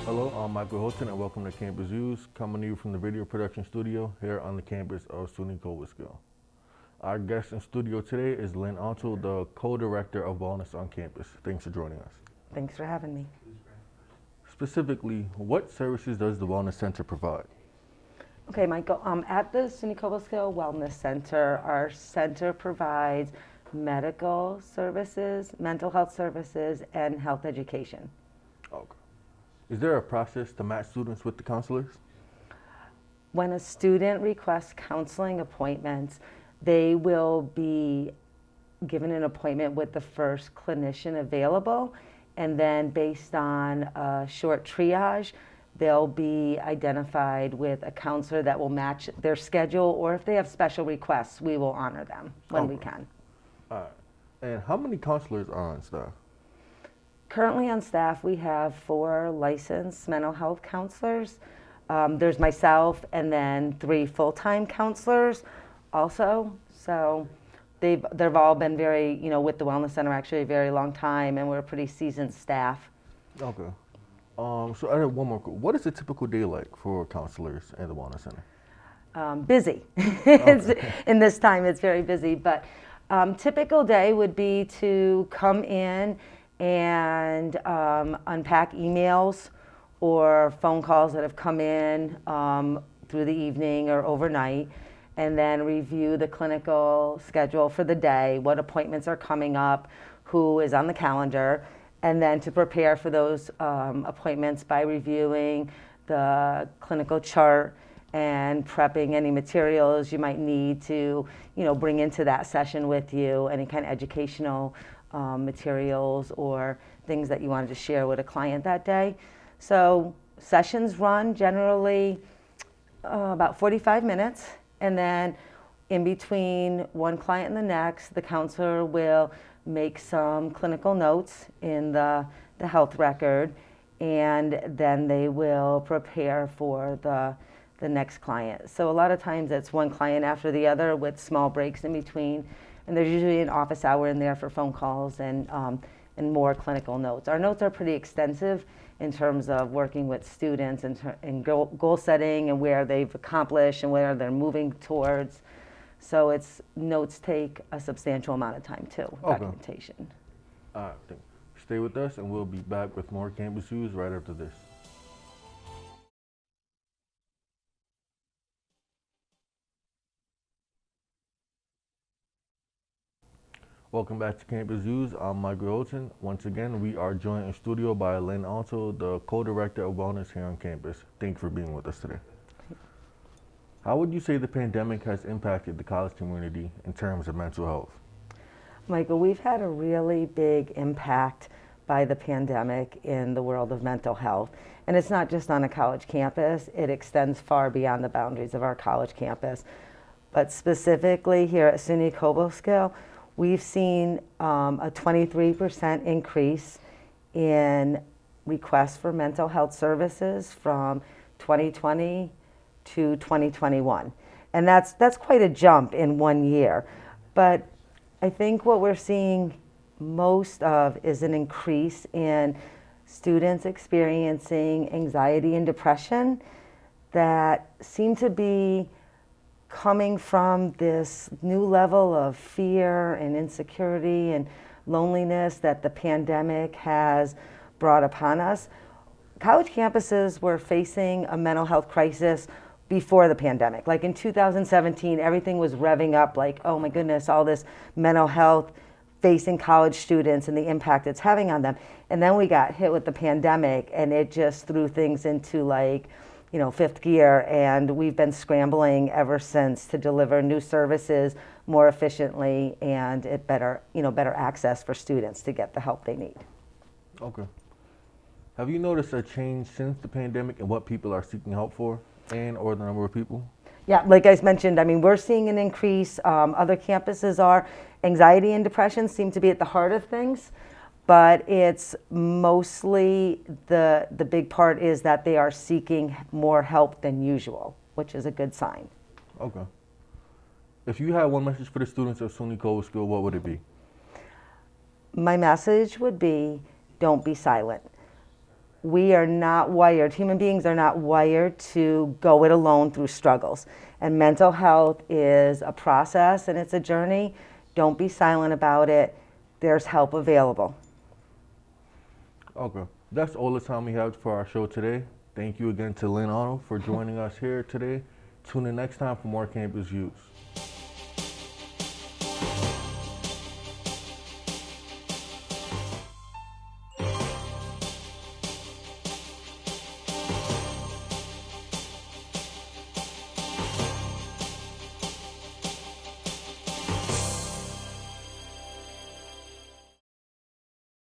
Hello, I'm Michael Hilton and welcome to Campus Views, coming to you from the video production studio here on the campus of SUNY Cobleskill. Our guest in studio today is Lynn Ontl, the co-director of Wellness on campus. Thanks for joining us. Thanks for having me. Specifically, what services does the Wellness Center provide? Okay, Michael, at the SUNY Cobleskill Wellness Center, our center provides medical services, mental health services, and health education. Okay. Is there a process to match students with the counselors? When a student requests counseling appointments, they will be given an appointment with the first clinician available, and then based on a short triage, they'll be identified with a counselor that will match their schedule, or if they have special requests, we will honor them when we can. All right. And how many counselors are on staff? Currently on staff, we have 4 licensed mental health counselors. There's myself and then 3 full-time counselors also. So they've all been very, with the Wellness Center actually a very long time, and we're a pretty seasoned staff. Okay. So I have one more. What is a typical day like for counselors at the Wellness Center? Busy. Okay. In this time, it's very busy. But typical day would be to come in and unpack emails or phone calls that have come in through the evening or overnight, and then review the clinical schedule for the day, what appointments are coming up, who is on the calendar, and then to prepare for those appointments by reviewing the clinical chart and prepping any materials you might need to, bring into that session with you, any kind of educational materials or things that you wanted to share with a client that day. So sessions run generally about 45 minutes, and then in between one client and the next, the counselor will make some clinical notes in the health record, and then they will prepare for the next client. So a lot of times it's one client after the other with small breaks in between, and there's usually an office hour in there for phone calls and more clinical notes. Our notes are pretty extensive in terms of working with students and goal setting and where they've accomplished and where they're moving towards. So notes take a substantial amount of time too, documentation. All right, stay with us and we'll be back with more Campus News right after this. Welcome back to Campus News. I'm Michael Hilton. Once again, we are joined in studio by Lynn Ontl, the co-director of Wellness here on campus. Thank you for being with us today. How would you say the pandemic has impacted the college community in terms of mental health? Michael, we've had a really big impact by the pandemic in the world of mental health. And it's not just on a college campus, it extends far beyond the boundaries of our college campus. But specifically here at SUNY Cobleskill, we've seen a 23% increase in requests for mental health services from 2020 to 2021. And that's quite a jump in 1 year. But I think what we're seeing most of is an increase in students experiencing anxiety and depression that seem to be coming from this new level of fear and insecurity and loneliness that the pandemic has brought upon us. College campuses were facing a mental health crisis before the pandemic. Like in 2017, everything was revving up like, oh my goodness, all this mental health facing college students and the impact it's having on them. And then we got hit with the pandemic and it just threw things into fifth gear, and we've been scrambling ever since to deliver new services more efficiently and at better access for students to get the help they need. Okay. Have you noticed a change since the pandemic in what people are seeking help for or the number of people? Yeah, like I mentioned, we're seeing an increase. Other campuses are. Anxiety and depression seem to be at the heart of things. But it's mostly the big part is that they are seeking more help than usual, which is a good sign. Okay. If you had one message for the students of SUNY Cobleskill, what would it be? My message would be, don't be silent. we are not wired, human beings are not wired to go it alone through struggles. And mental health is a process and it's a journey. Don't be silent about it. There's help available. Okay, that's all the time we have for our show today. Thank you again to Lynn Ontl for joining us here today. Tune in next time for more Campus Views.